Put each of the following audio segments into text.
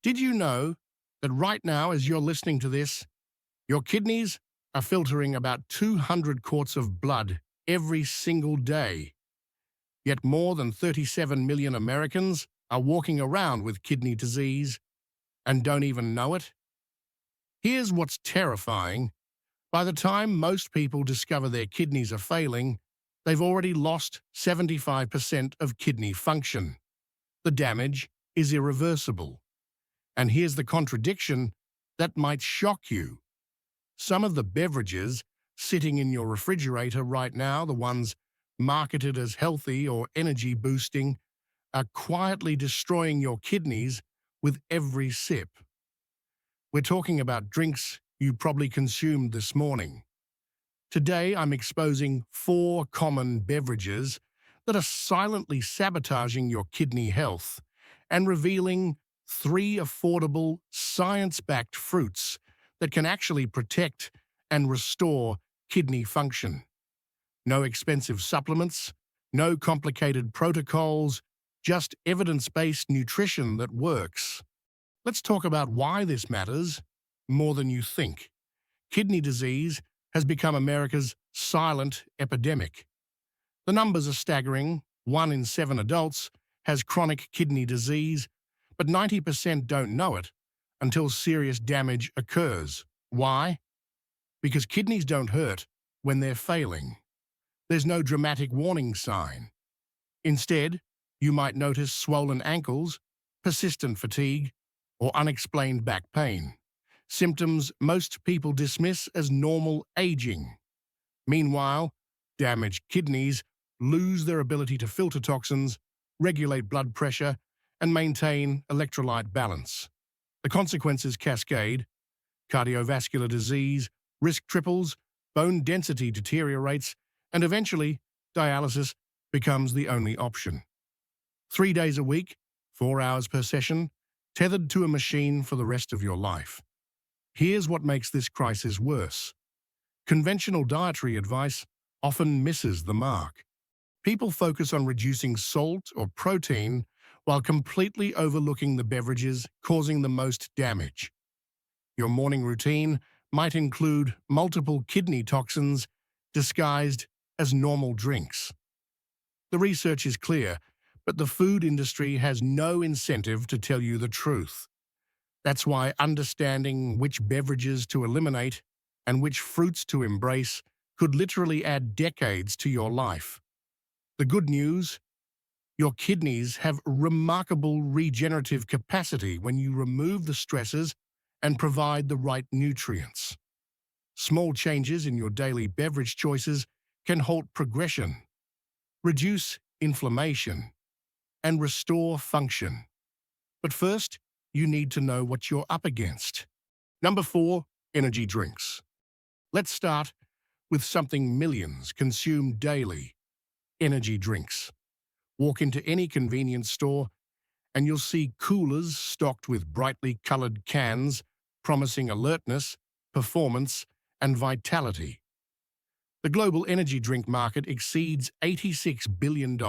Did you know that right now, as you're listening to this, your kidneys are filtering about 200 quarts of blood every single day? Yet more than 37 million Americans are walking around with kidney disease and don't even know it. Here's what's terrifying. By the time most people discover their kidneys are failing, they've already lost 75% of kidney function. The damage is irreversible. And here's the contradiction that might shock you. Some of the beverages sitting in your refrigerator right now, the ones marketed as healthy or energy boosting, are quietly destroying your kidneys with every sip. We're talking about drinks you probably consumed this morning. Today, I'm exposing 4 common beverages that are silently sabotaging your kidney health and revealing 3 affordable, science-backed fruits that can actually protect and restore kidney function. No expensive supplements, no complicated protocols, just evidence-based nutrition that works. Let's talk about why this matters more than you think. Kidney disease has become America's silent epidemic. The numbers are staggering. 1 in 7 adults has chronic kidney disease, but 90% don't know it until serious damage occurs. Why? Because kidneys don't hurt when they're failing. There's no dramatic warning sign. Instead, you might notice swollen ankles, persistent fatigue, or unexplained back pain. Symptoms most people dismiss as normal aging. Meanwhile, damaged kidneys lose their ability to filter toxins, regulate blood pressure, and maintain electrolyte balance. The consequences cascade: cardiovascular disease, risk triples, bone density deteriorates, and eventually, dialysis becomes the only option. 3 days a week, 4 hours per session, tethered to a machine for the rest of your life. Here's what makes this crisis worse. Conventional dietary advice often misses the mark. People focus on reducing salt or protein while completely overlooking the beverages causing the most damage. Your morning routine might include multiple kidney toxins disguised as normal drinks. The research is clear, but the food industry has no incentive to tell you the truth. That's why understanding which beverages to eliminate and which fruits to embrace could literally add decades to your life. The good news: your kidneys have remarkable regenerative capacity when you remove the stressors and provide the right nutrients. Small changes in your daily beverage choices can halt progression, reduce inflammation, and restore function. But first, you need to know what you're up against. Number 4, energy drinks. Let's start with something millions consume daily: energy drinks. Walk into any convenience store and you'll see coolers stocked with brightly colored cans promising alertness, performance, and vitality. The global energy drink market exceeds $86 billion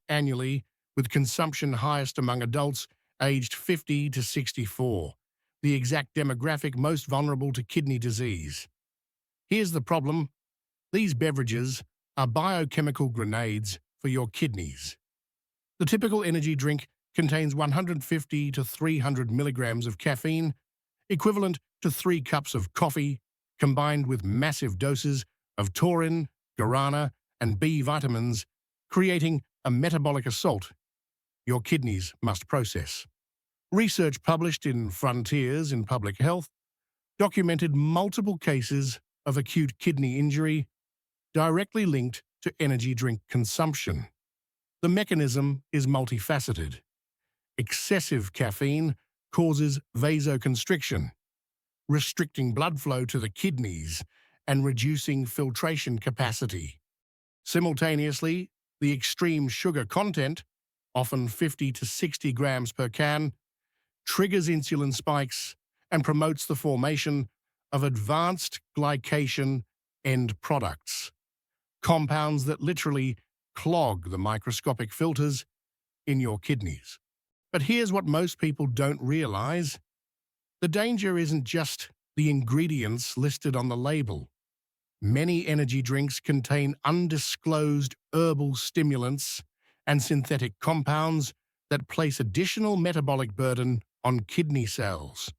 annually, with consumption highest among adults aged 50 to 64, the exact demographic most vulnerable to kidney disease. Here's the problem: these beverages are biochemical grenades for your kidneys. The typical energy drink contains 150 to 300 milligrams of caffeine, equivalent to 3 cups of coffee, combined with massive doses of taurine, guarana, and B vitamins, creating a metabolic assault your kidneys must process. Research published in Frontiers in Public Health documented multiple cases of acute kidney injury directly linked to energy drink consumption. The mechanism is multifaceted. Excessive caffeine causes vasoconstriction, restricting blood flow to the kidneys and reducing filtration capacity. Simultaneously, the extreme sugar content, often 50 to 60 grams per can, triggers insulin spikes and promotes the formation of advanced glycation end products, compounds that literally clog the microscopic filters in your kidneys. But here's what most people don't realize: The danger isn't just the ingredients listed on the label. Many energy drinks contain undisclosed herbal stimulants and synthetic compounds that place additional metabolic burden on kidney cells.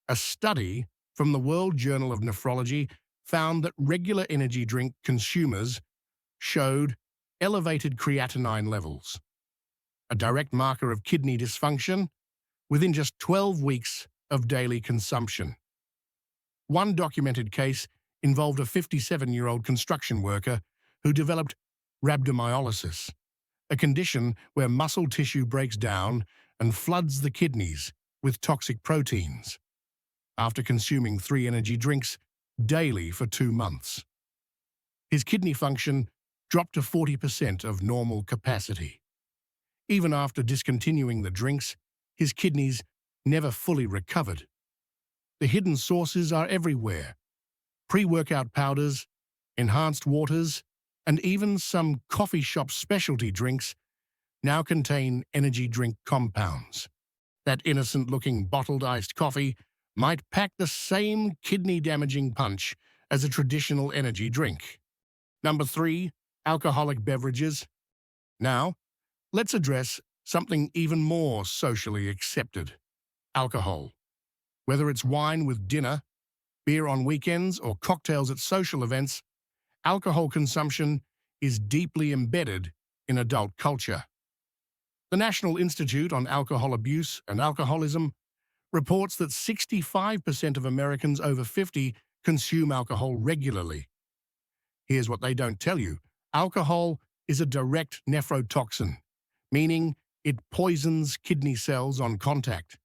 A study from the World Journal of Nephrology found that regular energy drink consumers showed elevated creatinine levels, a direct marker of kidney dysfunction, within just 12 weeks of daily consumption. One documented case involved a 57-year-old construction worker who developed rhabdomyolysis, a condition where muscle tissue breaks down and floods the kidneys with toxic proteins, after consuming 3 energy drinks daily for 2 months. His kidney function dropped to 40% of normal capacity. Even after discontinuing the drinks, his kidneys never fully recovered. The hidden sources are everywhere: pre-workout powders, enhanced waters, and even some coffee shop specialty drinks now contain energy drink compounds. That innocent-looking bottled iced coffee might pack the same kidney-damaging punch as a traditional energy drink. Number 3, alcoholic beverages. Now, let's address something even more socially accepted: alcohol. Whether it's wine with dinner, beer on weekends, or cocktails at social events, alcohol consumption is deeply embedded in adult culture. The National Institute on Alcohol Abuse and Alcoholism reports that 65% of Americans over 50 consume alcohol regularly. Here's what they don't tell you: alcohol is a direct nephrotoxin, meaning it poisons kidney cells on contact.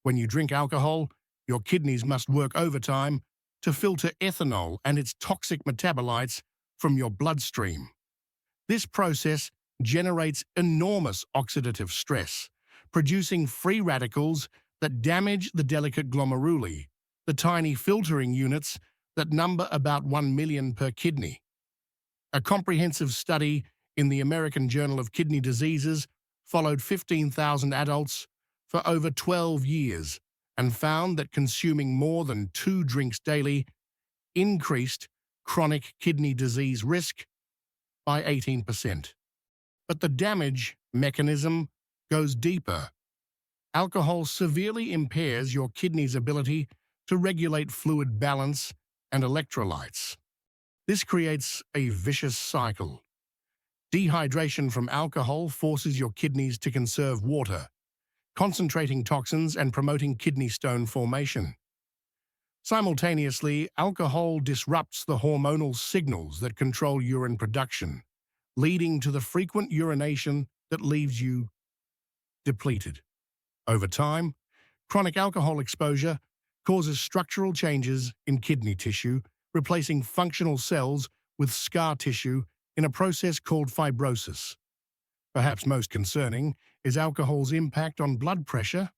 When you drink alcohol, your kidneys must work overtime to filter ethanol and its toxic metabolites from your bloodstream. This process generates enormous oxidative stress, producing free radicals that damage the delicate glomeruli, the tiny filtering units that number about 1 million per kidney. A comprehensive study in the American Journal of Kidney Diseases followed 15,000 adults for over 12 years and found that consuming more than 2 drinks daily increased chronic kidney disease risk by 18%. But the damage mechanism goes deeper. Alcohol severely impairs your kidney's ability to regulate fluid balance and electrolytes. This creates a vicious cycle. Dehydration from alcohol forces your kidneys to conserve water, concentrating toxins and promoting kidney stone formation. Simultaneously, alcohol disrupts the hormonal signals that control urine production, leading to the frequent urination that leaves you depleted. Over time, chronic alcohol exposure causes structural changes in kidney tissue, replacing functional cells with scar tissue in a process called fibrosis. Perhaps most concerning is alcohol's impact on blood pressure.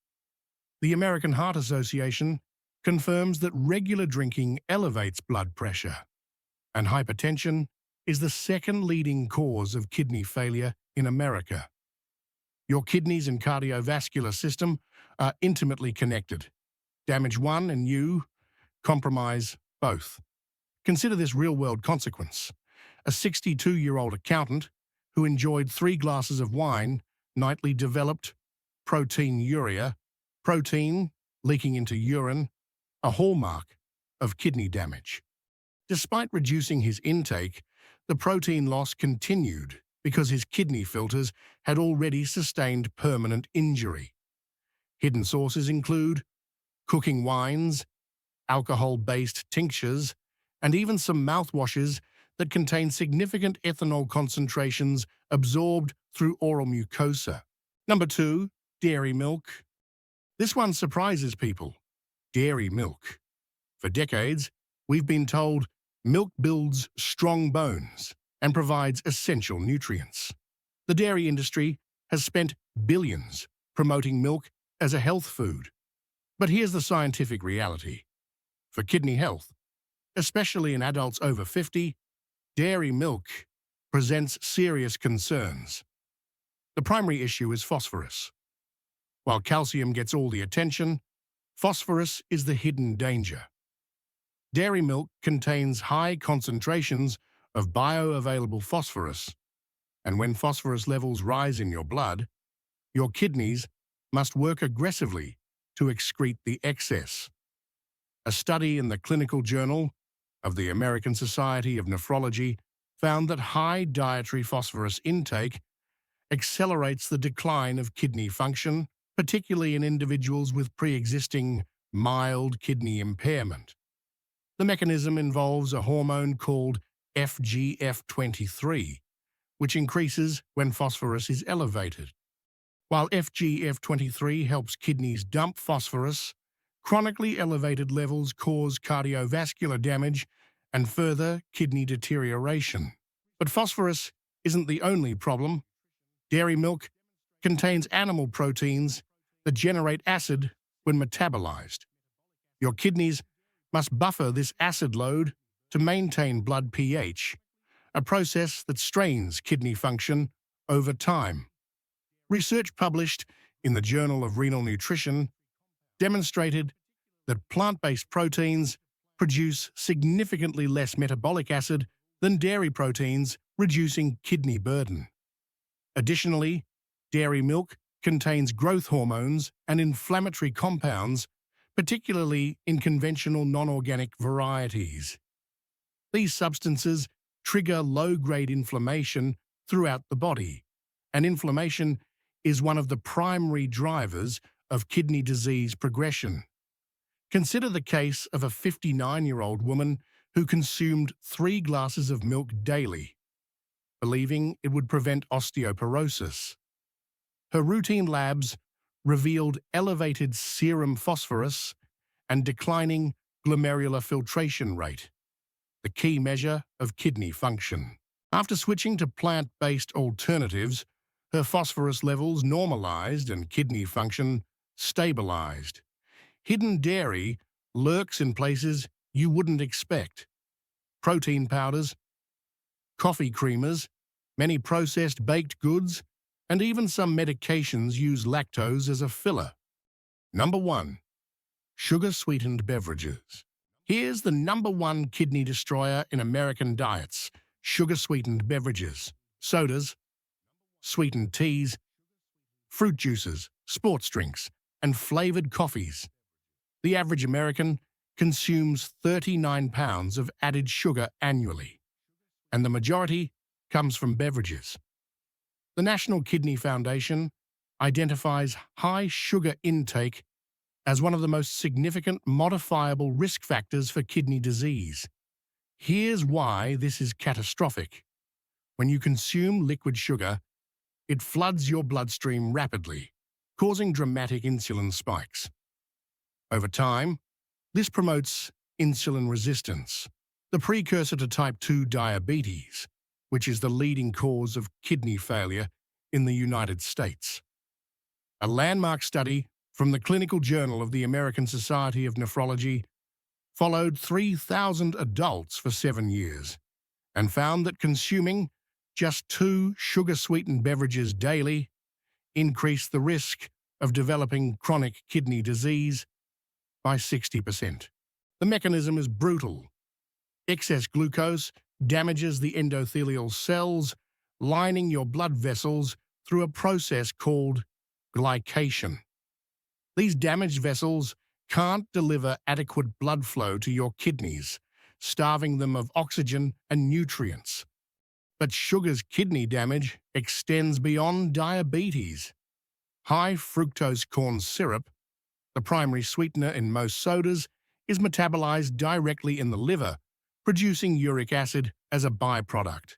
The American Heart Association confirms that regular drinking elevates blood pressure, and hypertension is the second leading cause of kidney failure in America. Your kidneys and cardiovascular system are intimately connected. Damage one and you compromise both. Consider this real-world consequence. A 62-year-old accountant who enjoyed 3 glasses of wine nightly developed proteinuria, protein leaking into urine, a hallmark of kidney damage. Despite reducing his intake, the protein loss continued because his kidney filters had already sustained permanent injury. Hidden sources include cooking wines, alcohol-based tinctures, and even some mouthwashes that contain significant ethanol concentrations absorbed through oral mucosa. Number 2, dairy milk. This one surprises people. Dairy milk. For decades, we've been told milk builds strong bones and provides essential nutrients. The dairy industry has spent billions promoting milk as a health food. But here's the scientific reality. For kidney health, especially in adults over 50, dairy milk presents serious concerns. The primary issue is phosphorus. While calcium gets all the attention, Phosphorus is the hidden danger. Dairy milk contains high concentrations of bioavailable phosphorus, and when phosphorus levels rise in your blood, your kidneys must work aggressively to excrete the excess. A study in the Clinical Journal of the American Society of Nephrology found that high dietary phosphorus intake accelerates the decline of kidney function, particularly in individuals with pre-existing mild kidney impairment. The mechanism involves a hormone called FGF23, which increases when phosphorus is elevated. While FGF23 helps kidneys dump phosphorus, chronically elevated levels cause cardiovascular damage and further kidney deterioration. But phosphorus isn't the only problem. Dairy milk contains animal proteins that generate acid when metabolized. Your kidneys must buffer this acid load to maintain blood pH, a process that strains kidney function over time. Research published in the Journal of Renal Nutrition demonstrated that plant-based proteins produce significantly less metabolic acid than dairy proteins, reducing kidney burden. Additionally, dairy milk contains growth hormones and inflammatory compounds, particularly in conventional non-organic varieties. These substances trigger low-grade inflammation throughout the body, and inflammation is one of the primary drivers of kidney disease progression. Consider the case of a 59-year-old woman who consumed 3 glasses of milk daily, believing it would prevent osteoporosis. Her routine labs revealed elevated serum phosphorus and declining glomerular filtration rate, the key measure of kidney function. After switching to plant-based alternatives, her phosphorus levels normalized and kidney function stabilized. Hidden dairy lurks in places you wouldn't expect. Protein powders, coffee creamers, many processed baked goods, and even some medications use lactose as a filler. Number 1. Sugar-sweetened beverages. Here's the number 1 kidney destroyer in American diets: sugar-sweetened beverages, sodas, sweetened teas, fruit juices, sports drinks, and flavored coffees. The average American consumes 39 pounds of added sugar annually, and the majority comes from beverages. The National Kidney Foundation identifies high sugar intake as one of the most significant modifiable risk factors for kidney disease. Here's why this is catastrophic. When you consume liquid sugar, it floods your bloodstream rapidly, causing dramatic insulin spikes. Over time, this promotes insulin resistance, the precursor to type 2 diabetes, which is the leading cause of kidney failure in the United States. A landmark study from the Clinical Journal of the American Society of Nephrology followed 3,000 adults for 7 years and found that consuming just 2 sugar-sweetened beverages daily increased the risk of developing chronic kidney disease by 60%. The mechanism is brutal. Excess glucose damages the endothelial cells lining your blood vessels through a process called glycation. These damaged vessels can't deliver adequate blood flow to your kidneys, starving them of oxygen and nutrients. But sugar's kidney damage extends beyond diabetes. High fructose corn syrup, the primary sweetener in most sodas, is metabolized directly in the liver, producing uric acid as a byproduct.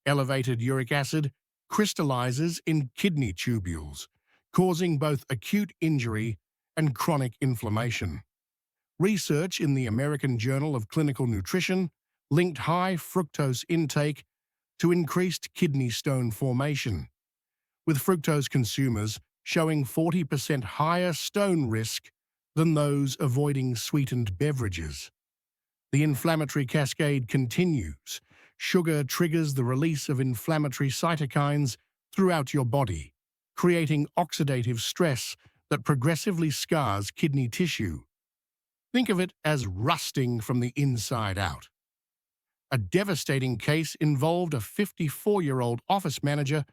Elevated uric acid crystallizes in kidney tubules, causing both acute injury and chronic inflammation. Research in the American Journal of Clinical Nutrition linked high fructose intake to increased kidney stone formation, with fructose consumers showing 40% higher stone risk than those avoiding sweetened beverages. The inflammatory cascade continues. Sugar triggers the release of inflammatory cytokines throughout your body, creating oxidative stress that progressively scars kidney tissue. Think of it as rusting from the inside out. A devastating case involved a 54-year-old office manager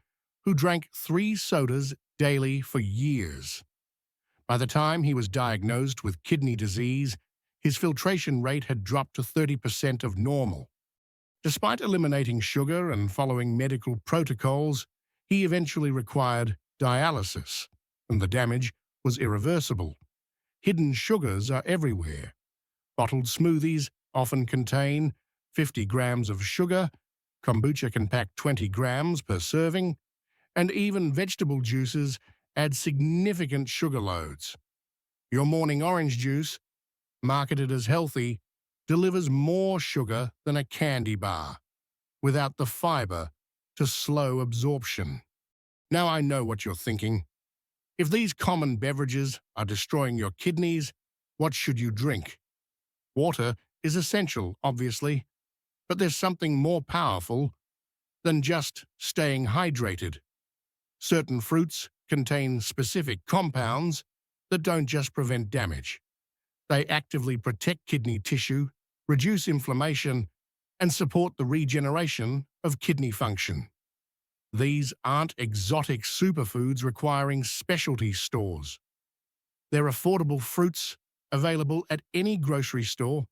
who drank 3 sodas daily for years. By the time he was diagnosed with kidney disease, his filtration rate had dropped to 30% of normal. Despite eliminating sugar and following medical protocols, he eventually required dialysis, and the damage was irreversible. Hidden sugars are everywhere. Bottled smoothies often contain 50 grams of sugar, kombucha can pack 20 grams per serving, and even vegetable juices add significant sugar loads. Your morning orange juice, marketed as healthy, delivers more sugar than a candy bar, without the fiber to slow absorption. Now I know what you're thinking. If these common beverages are destroying your kidneys, what should you drink? Water is essential, obviously, but there's something more powerful than just staying hydrated. Certain fruits contain specific compounds that don't just prevent damage. They actively protect kidney tissue, reduce inflammation, and support the regeneration of kidney function. These aren't exotic superfoods requiring specialty stores. They're affordable fruits available at any grocery store,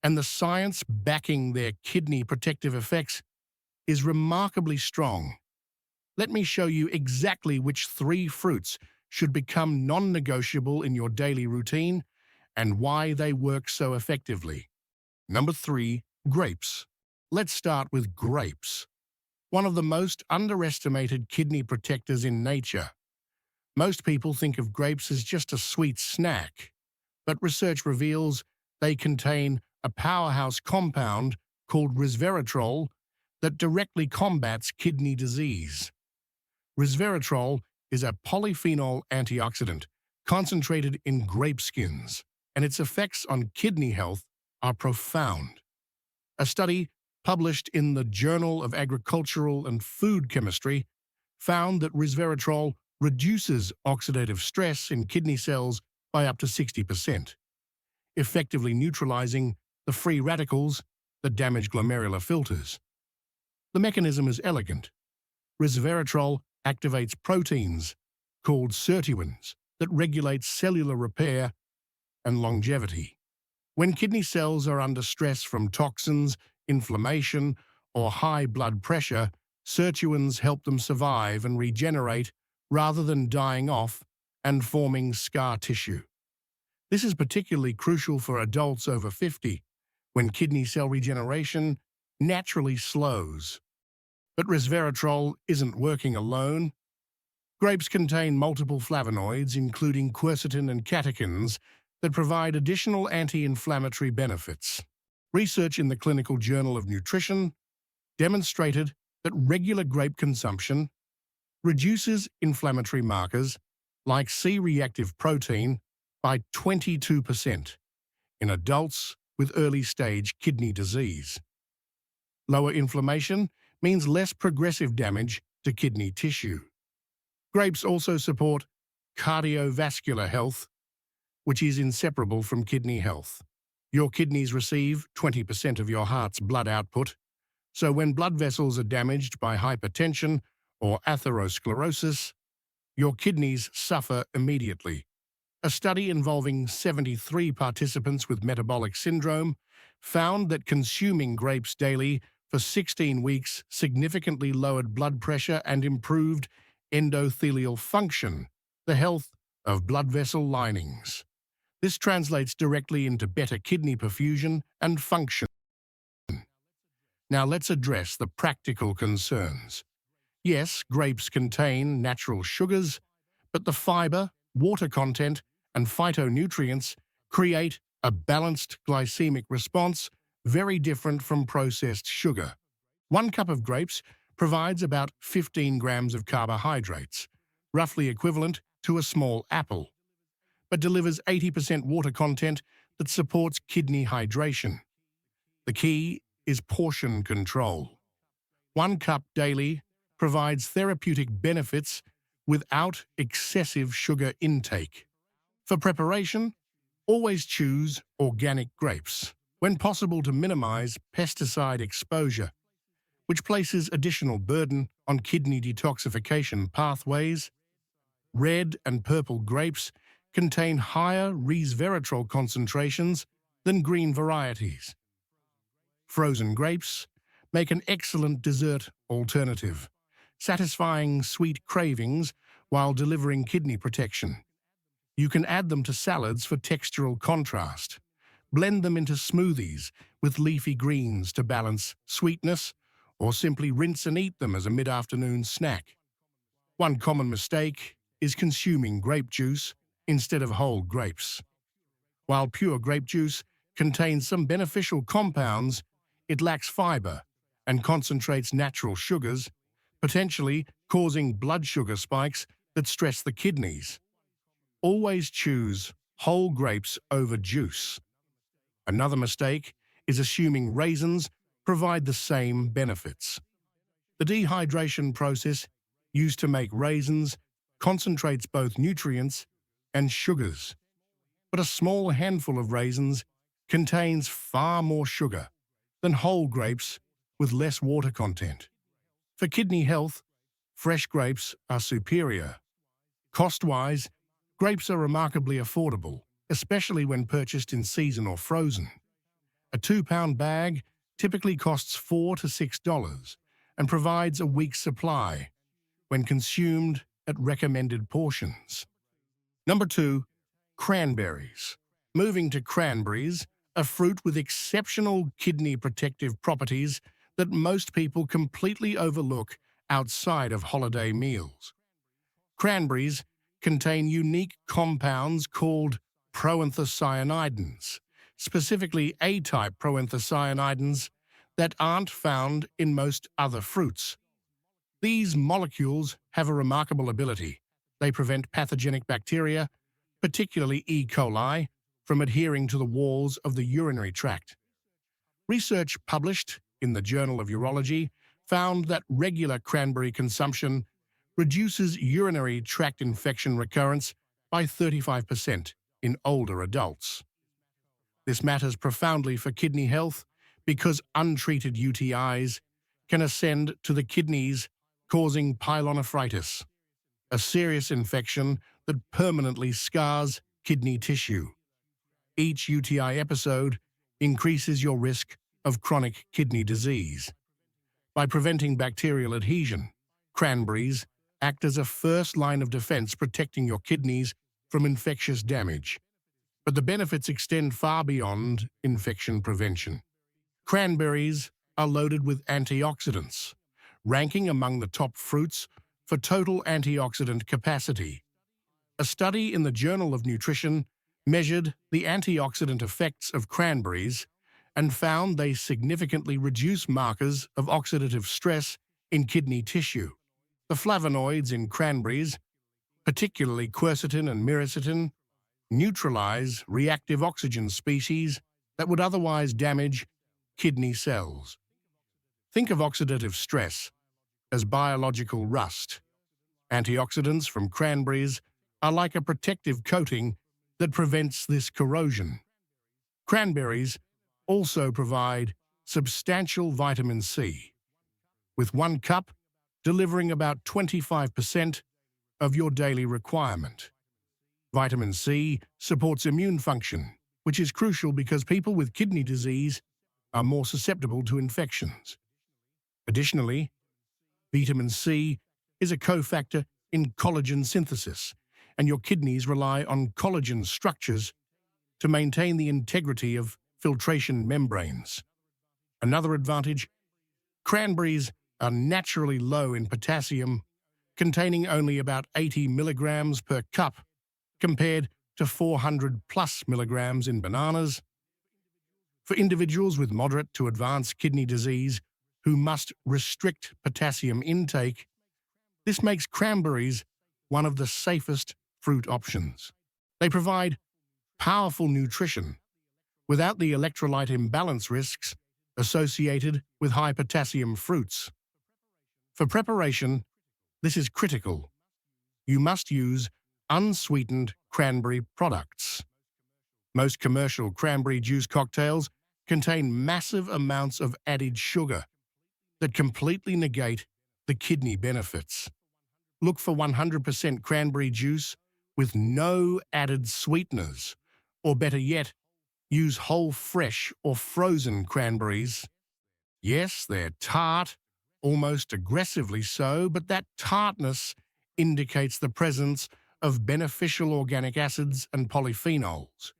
and the science backing their kidney protective effects is remarkably strong. Let me show you exactly which 3 fruits should become non-negotiable in your daily routine and why they work so effectively. Number 3, grapes. Let's start with grapes, one of the most underestimated kidney protectors in nature. Most people think of grapes as just a sweet snack, but research reveals they contain a powerhouse compound called resveratrol that directly combats kidney disease. Resveratrol is a polyphenol antioxidant concentrated in grape skins, and its effects on kidney health are profound. A study published in the Journal of Agricultural and Food Chemistry found that resveratrol reduces oxidative stress in kidney cells by up to 60%, effectively neutralizing the free radicals that damage glomerular filters. The mechanism is elegant. Resveratrol activates proteins called sirtuins that regulate cellular repair and longevity. When kidney cells are under stress from toxins, inflammation, or high blood pressure, sirtuins help them survive and regenerate rather than dying off and forming scar tissue. This is particularly crucial for adults over 50, when kidney cell regeneration naturally slows. But resveratrol isn't working alone. Grapes contain multiple flavonoids, including quercetin and catechins, that provide additional anti-inflammatory benefits. Research in the Clinical Journal of Nutrition demonstrated that regular grape consumption reduces inflammatory markers like C-reactive protein by 22% in adults with early-stage kidney disease. Lower inflammation means less progressive damage to kidney tissue. Grapes also support cardiovascular health, which is inseparable from kidney health. Your kidneys receive 20% of your heart's blood output, so when blood vessels are damaged by hypertension or atherosclerosis, your kidneys suffer immediately. A study involving 73 participants with metabolic syndrome found that consuming grapes daily for 16 weeks significantly lowered blood pressure and improved endothelial function, the health of blood vessel linings. This translates directly into better kidney perfusion and function. Now let's address the practical concerns. Yes, grapes contain natural sugars, but the fiber, water content, and phytonutrients create a balanced glycemic response very different from processed sugar. 1 cup of grapes provides about 15 grams of carbohydrates, roughly equivalent to a small apple, but delivers 80% water content that supports kidney hydration. The key is portion control. 1 cup daily provides therapeutic benefits without excessive sugar intake. For preparation, always choose organic grapes, when possible to minimize pesticide exposure, which places additional burden on kidney detoxification pathways. Red and purple grapes contain higher resveratrol concentrations than green varieties. Frozen grapes make an excellent dessert alternative, satisfying sweet cravings while delivering kidney protection. You can add them to salads for textural contrast. Blend them into smoothies with leafy greens to balance sweetness, or simply rinse and eat them as a mid-afternoon snack. One common mistake is consuming grape juice instead of whole grapes. While pure grape juice contains some beneficial compounds, it lacks fiber and concentrates natural sugars, potentially causing blood sugar spikes that stress the kidneys. Always choose whole grapes over juice. Another mistake is assuming raisins provide the same benefits. The dehydration process used to make raisins concentrates both nutrients and sugars, but a small handful of raisins contains far more sugar than whole grapes with less water content. For kidney health, fresh grapes are superior. Cost-wise, grapes are remarkably affordable, especially when purchased in season or frozen. A 2-pound bag typically costs $4 to $6 and provides a week's supply when consumed at recommended portions. Number 2, cranberries. Moving to cranberries, a fruit with exceptional kidney protective properties that most people completely overlook outside of holiday meals. Cranberries contain unique compounds called proanthocyanidins, specifically A-type proanthocyanidins that aren't found in most other fruits. These molecules have a remarkable ability. They prevent pathogenic bacteria, particularly E. coli, from adhering to the walls of the urinary tract. Research published in the Journal of Urology found that regular cranberry consumption reduces urinary tract infection recurrence by 35% in older adults. This matters profoundly for kidney health because untreated UTIs can ascend to the kidneys, causing pyelonephritis, a serious infection that permanently scars kidney tissue. Each UTI episode increases your risk of chronic kidney disease. By preventing bacterial adhesion, cranberries act as a first line of defense protecting your kidneys from infectious damage. But the benefits extend far beyond infection prevention. Cranberries are loaded with antioxidants, ranking among the top fruits for total antioxidant capacity. A study in the Journal of Nutrition measured the antioxidant effects of cranberries and found they significantly reduce markers of oxidative stress in kidney tissue. The flavonoids in cranberries, particularly quercetin and myricetin, neutralize reactive oxygen species that would otherwise damage kidney cells. Think of oxidative stress as biological rust. Antioxidants from cranberries are like a protective coating that prevents this corrosion. Cranberries also provide substantial vitamin C, with 1 cup delivering about 25% of your daily requirement. Vitamin C supports immune function, which is crucial because people with kidney disease are more susceptible to infections. Additionally, vitamin C is a cofactor in collagen synthesis, and your kidneys rely on collagen structures to maintain the integrity of filtration membranes. Another advantage, cranberries are naturally low in potassium, containing only about 80 milligrams per cup, compared to 400 plus milligrams in bananas. For individuals with moderate to advanced kidney disease who must restrict potassium intake, this makes cranberries one of the safest fruit options. They provide powerful nutrition without the electrolyte imbalance risks associated with high potassium fruits. For preparation, this is critical. you must use unsweetened cranberry products. Most commercial cranberry juice cocktails contain massive amounts of added sugar that completely negate the kidney benefits. Look for 100% cranberry juice with no added sweeteners, or better yet, use whole fresh or frozen cranberries. Yes, they're tart, almost aggressively so, but that tartness indicates the presence of beneficial organic acids and polyphenols.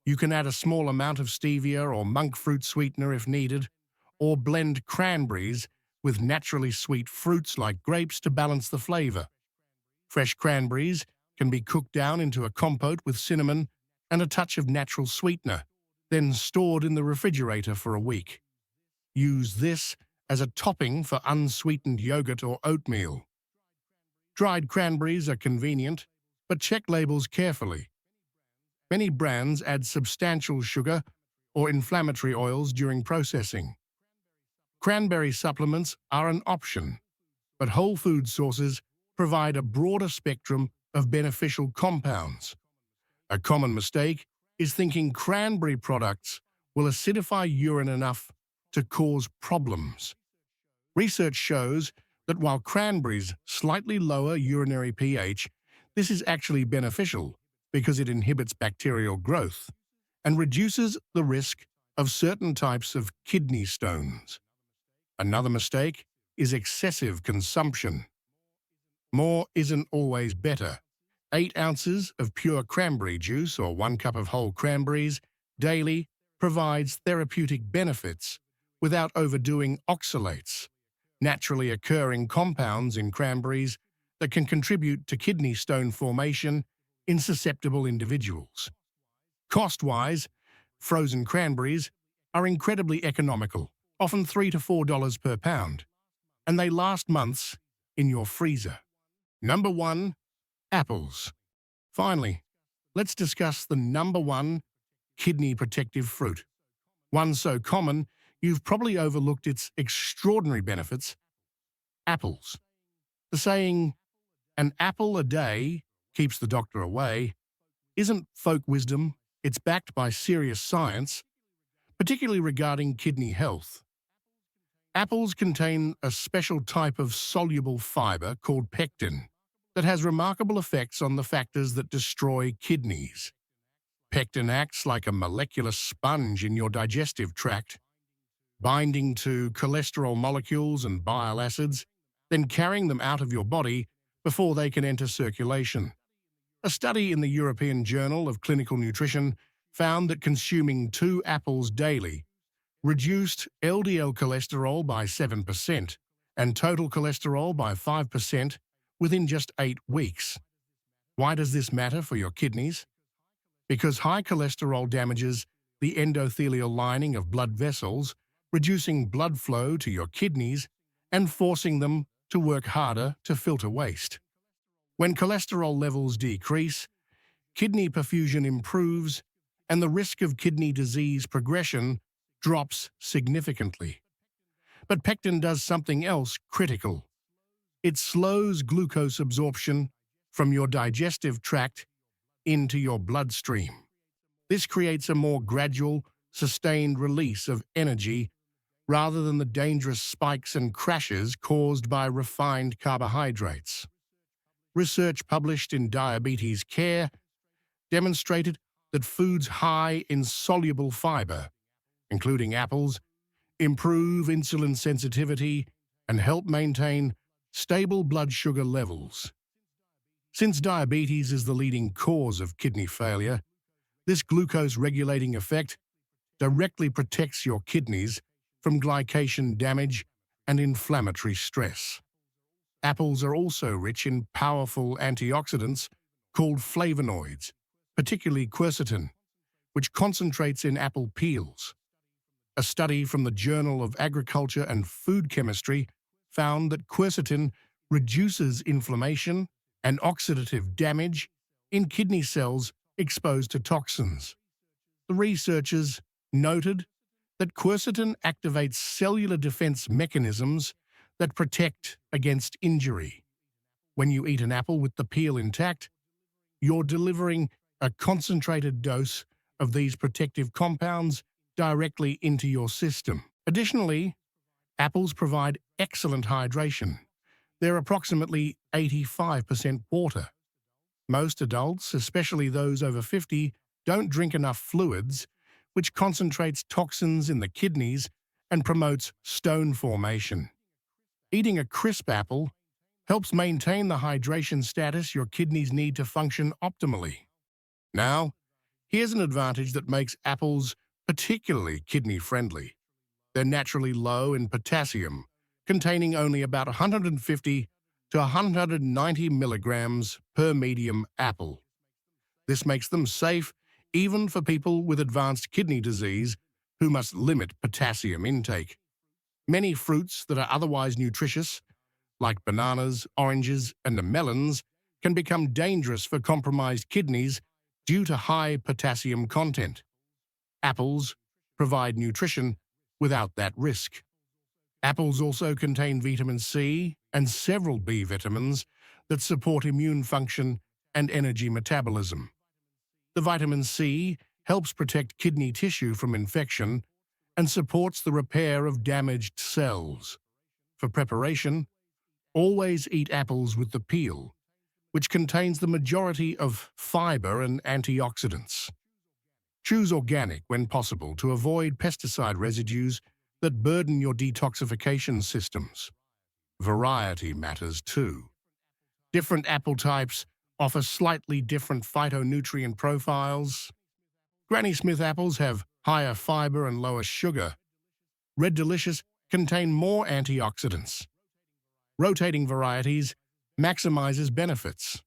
You can add a small amount of stevia or monk fruit sweetener if needed, or blend cranberries with naturally sweet fruits like grapes to balance the flavor. Fresh cranberries can be cooked down into a compote with cinnamon and a touch of natural sweetener, then stored in the refrigerator for a week. Use this as a topping for unsweetened yogurt or oatmeal. Dried cranberries are convenient, but check labels carefully. Many brands add substantial sugar or inflammatory oils during processing. Cranberry supplements are an option, but whole food sources provide a broader spectrum of beneficial compounds. A common mistake is thinking cranberry products will acidify urine enough to cause problems. Research shows that while cranberries slightly lower urinary pH, this is actually beneficial because it inhibits bacterial growth and reduces the risk of certain types of kidney stones. Another mistake is excessive consumption. More isn't always better. 8 ounces of pure cranberry juice or 1 cup of whole cranberries daily provides therapeutic benefits without overdoing oxalates, naturally occurring compounds in cranberries that can contribute to kidney stone formation in susceptible individuals. Cost-wise, frozen cranberries are incredibly economical, often $3 to $4 per pound, and they last months in your freezer. Number 1. Apples. Finally, let's discuss the number 1 kidney protective fruit. One so common, you've probably overlooked its extraordinary benefits: apples. The saying, "an apple a day keeps the doctor away," isn't folk wisdom, it's backed by serious science, particularly regarding kidney health. Apples contain a special type of soluble fiber called pectin that has remarkable effects on the factors that destroy kidneys. Pectin acts like a molecular sponge in your digestive tract, binding to cholesterol molecules and bile acids, then carrying them out of your body before they can enter circulation. A study in the European Journal of Clinical Nutrition found that consuming 2 apples daily reduced LDL cholesterol by 7% and total cholesterol by 5% within just 8 weeks. Why does this matter for your kidneys? Because high cholesterol damages the endothelial lining of blood vessels, reducing blood flow to your kidneys and forcing them to work harder to filter waste. When cholesterol levels decrease, kidney perfusion improves and the risk of kidney disease progression drops significantly. But pectin does something else critical. It slows glucose absorption from your digestive tract into your bloodstream. This creates a more gradual, sustained release of energy rather than the dangerous spikes and crashes caused by refined carbohydrates. Research published in Diabetes Care demonstrated that foods high in soluble fiber, including apples, improve insulin sensitivity and help maintain stable blood sugar levels. Since diabetes is the leading cause of kidney failure, this glucose-regulating effect directly protects your kidneys from glycation damage and inflammatory stress. Apples are also rich in powerful antioxidants called flavonoids, particularly quercetin, which concentrates in apple peels. A study from the Journal of Agriculture and Food Chemistry found that quercetin reduces inflammation and oxidative damage in kidney cells exposed to toxins. The researchers noted that quercetin activates cellular defense mechanisms that protect against injury. When you eat an apple with the peel intact, you're delivering a concentrated dose of these protective compounds directly into your system. Additionally, apples provide excellent hydration. They're approximately 85% water. Most adults, especially those over 50, don't drink enough fluids, which concentrates toxins in the kidneys and promotes stone formation. Eating a crisp apple helps maintain the hydration status your kidneys need to function optimally. Now, here's an advantage that makes apples particularly kidney-friendly. They're naturally low in potassium, containing only about 150 to 190 milligrams per medium apple. This makes them safe even for people with advanced kidney disease who must limit potassium intake. Many fruits that are otherwise nutritious, like bananas, oranges, and melons, can become dangerous for compromised kidneys due to high potassium content. Apples provide nutrition without that risk. Apples also contain vitamin C and several B vitamins that support immune function and energy metabolism. The vitamin C helps protect kidney tissue from infection and supports the repair of damaged cells. For preparation, always eat apples with the peel, which contains the majority of fiber and antioxidants. Choose organic when possible to avoid pesticide residues that burden your detoxification systems. Variety matters too. Different apple types offer slightly different phytonutrient profiles. Granny Smith apples have higher fiber and lower sugar. Red Delicious contain more antioxidants. Rotating varieties maximizes benefits.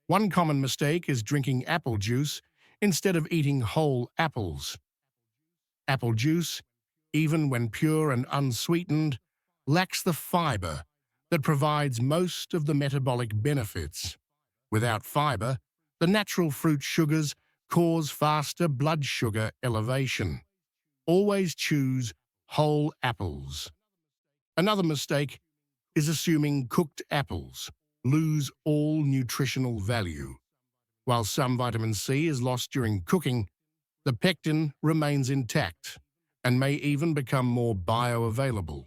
One common mistake is drinking apple juice instead of eating whole apples. Apple juice, even when pure and unsweetened, lacks the fiber that provides most of the metabolic benefits. Without fiber, the natural fruit sugars cause faster blood sugar elevation. Always choose whole apples. Another mistake is assuming cooked apples lose all nutritional value. While some vitamin C is lost during cooking, the pectin remains intact and may even become more bioavailable.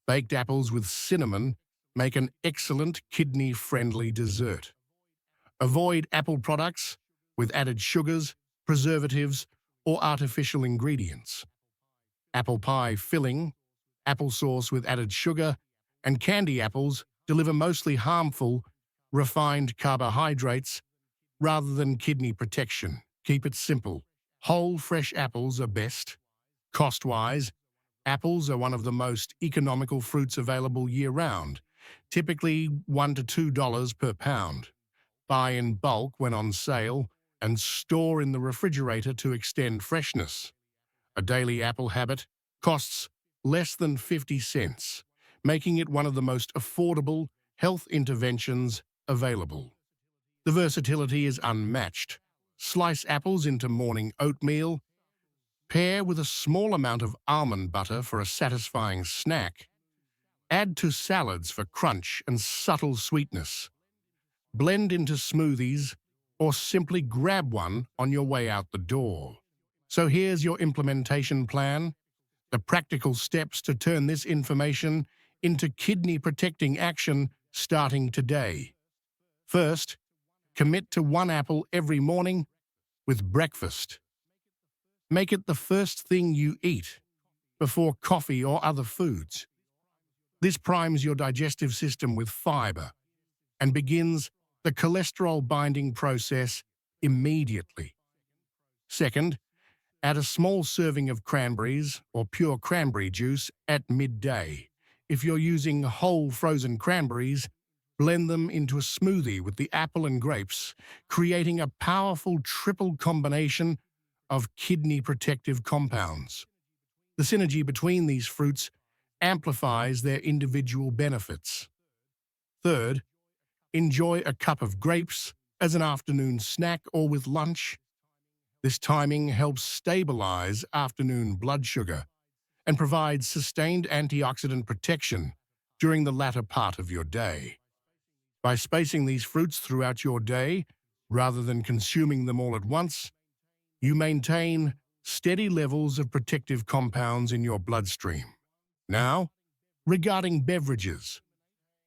Baked apples with cinnamon make an excellent kidney-friendly dessert. Avoid apple products with added sugars, preservatives, or artificial ingredients. Apple pie filling, applesauce with added sugar, and candy apples deliver mostly harmful, refined carbohydrates rather than kidney protection. Keep it simple. Whole, fresh apples are best. Cost-wise, apples are one of the most economical fruits available year-round, typically $1 to $2 per pound. Buy in bulk when on sale and store in the refrigerator to extend freshness. A daily apple habit costs less than 50 cents, making it one of the most affordable health interventions available. The versatility is unmatched. Slice apples into morning oatmeal, pair with a small amount of almond butter for a satisfying snack, add to salads for crunch and subtle sweetness, blend into smoothies, or simply grab one on your way out the door. So here's your implementation plan, the practical steps to turn this information into kidney-protecting action starting today. First, commit to one apple every morning with breakfast. Make it the first thing you eat before coffee or other foods. This primes your digestive system with fiber and begins the cholesterol-binding process immediately. Second, add a small serving of cranberries or pure cranberry juice at midday. If you're using whole frozen cranberries, blend them into a smoothie with the apple and grapes, creating a powerful triple combination of kidney protective compounds. The synergy between these fruits amplifies their individual benefits. Third, enjoy a cup of grapes as an afternoon snack or with lunch. This timing helps stabilize afternoon blood sugar and provides sustained antioxidant protection during the latter part of your day. By spacing these fruits throughout your day, rather than consuming them all at once, you maintain steady levels of protective compounds in your bloodstream. Now, regarding beverages,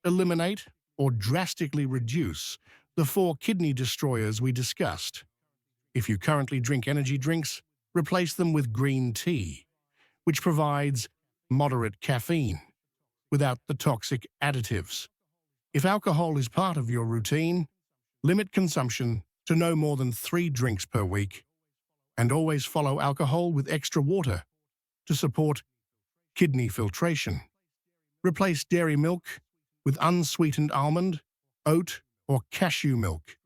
eliminate or drastically reduce the 4 kidney destroyers we discussed. If you currently drink energy drinks, replace them with green tea, which provides moderate caffeine without the toxic additives. If alcohol is part of your routine, limit consumption to no more than 3 drinks per week, and always follow alcohol with extra water to support kidney filtration. Replace dairy milk with unsweetened almond, oat, or cashew milk,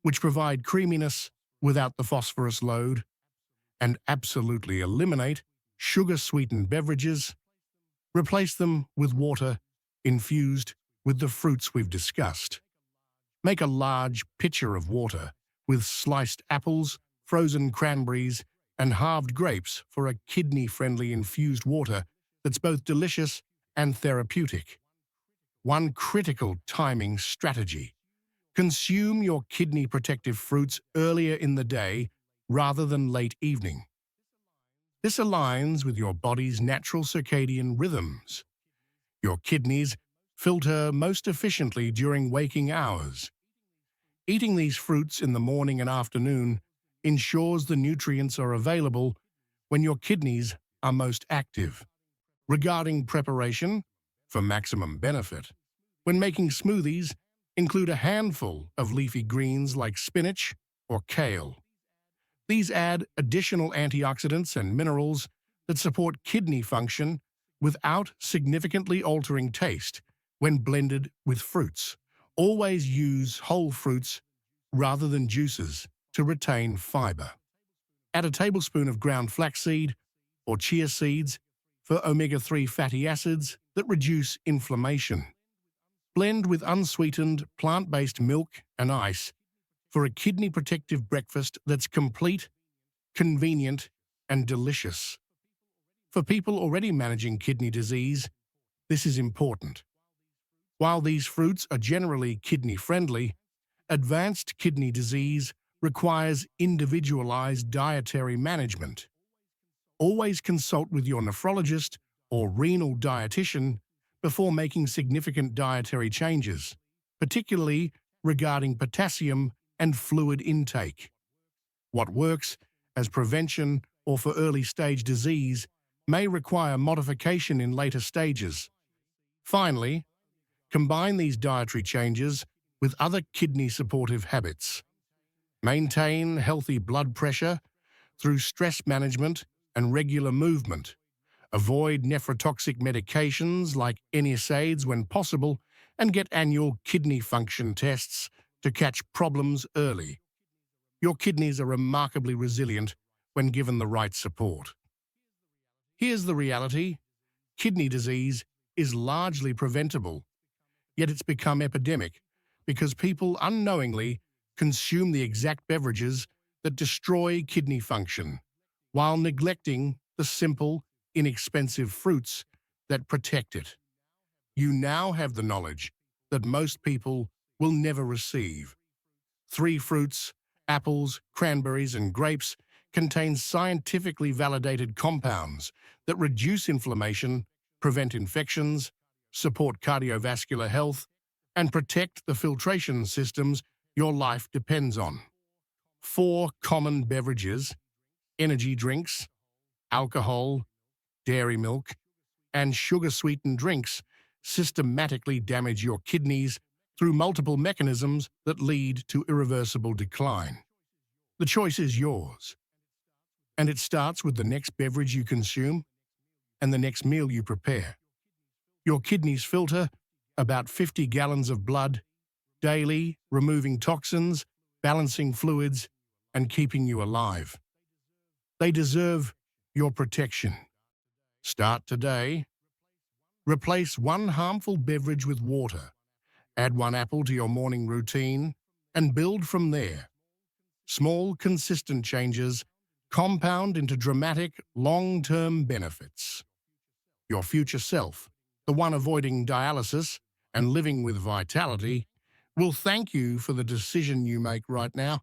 which provide creaminess without the phosphorus load, and absolutely eliminate sugar-sweetened beverages. Replace them with water infused with the fruits we've discussed. Make a large pitcher of water with sliced apples, frozen cranberries, and halved grapes for a kidney-friendly infused water that's both delicious and therapeutic. One critical timing strategy: consume your kidney-protective fruits earlier in the day rather than late evening. This aligns with your body's natural circadian rhythms. Your kidneys filter most efficiently during waking hours. Eating these fruits in the morning and afternoon ensures the nutrients are available when your kidneys are most active. Regarding preparation, for maximum benefit, when making smoothies, include a handful of leafy greens like spinach or kale. These add additional antioxidants and minerals that support kidney function without significantly altering taste when blended with fruits. Always use whole fruits rather than juices to retain fiber. Add a tablespoon of ground flaxseed or chia seeds for omega-3 fatty acids that reduce inflammation. Blend with unsweetened plant-based milk and ice for a kidney-protective breakfast that's complete, convenient, and delicious. For people already managing kidney disease, this is important. While these fruits are generally kidney-friendly, advanced kidney disease requires individualized dietary management. Always consult with your nephrologist or renal dietitian before making significant dietary changes, particularly regarding potassium and fluid intake. What works as prevention or for early-stage disease may require modification in later stages. Finally, combine these dietary changes with other kidney-supportive habits. Maintain healthy blood pressure through stress management and regular movement. Avoid nephrotoxic medications like NSAIDs when possible, and get annual kidney function tests to catch problems early. Your kidneys are remarkably resilient when given the right support. Here's the reality: kidney disease is largely preventable, yet it's become epidemic because people unknowingly consume the exact beverages that destroy kidney function, while neglecting the simple, inexpensive fruits that protect it. You now have the knowledge that most people will never receive. 3 fruits, apples, cranberries, and grapes, contain scientifically validated compounds that reduce inflammation, prevent infections, support cardiovascular health, and protect the filtration systems your life depends on. 4 common beverages: energy drinks, alcohol, dairy milk, and sugar-sweetened drinks systematically damage your kidneys through multiple mechanisms that lead to irreversible decline. The choice is yours, and it starts with the next beverage you consume and the next meal you prepare. Your kidneys filter about 50 gallons of blood daily, removing toxins, balancing fluids, and keeping you alive. They deserve your protection. Start today. Replace 1 harmful beverage with water. Add 1 apple to your morning routine and build from there. Small, consistent changes compound into dramatic, long-term benefits. Your future self, the one avoiding dialysis and living with vitality, will thank you for the decision you make right now.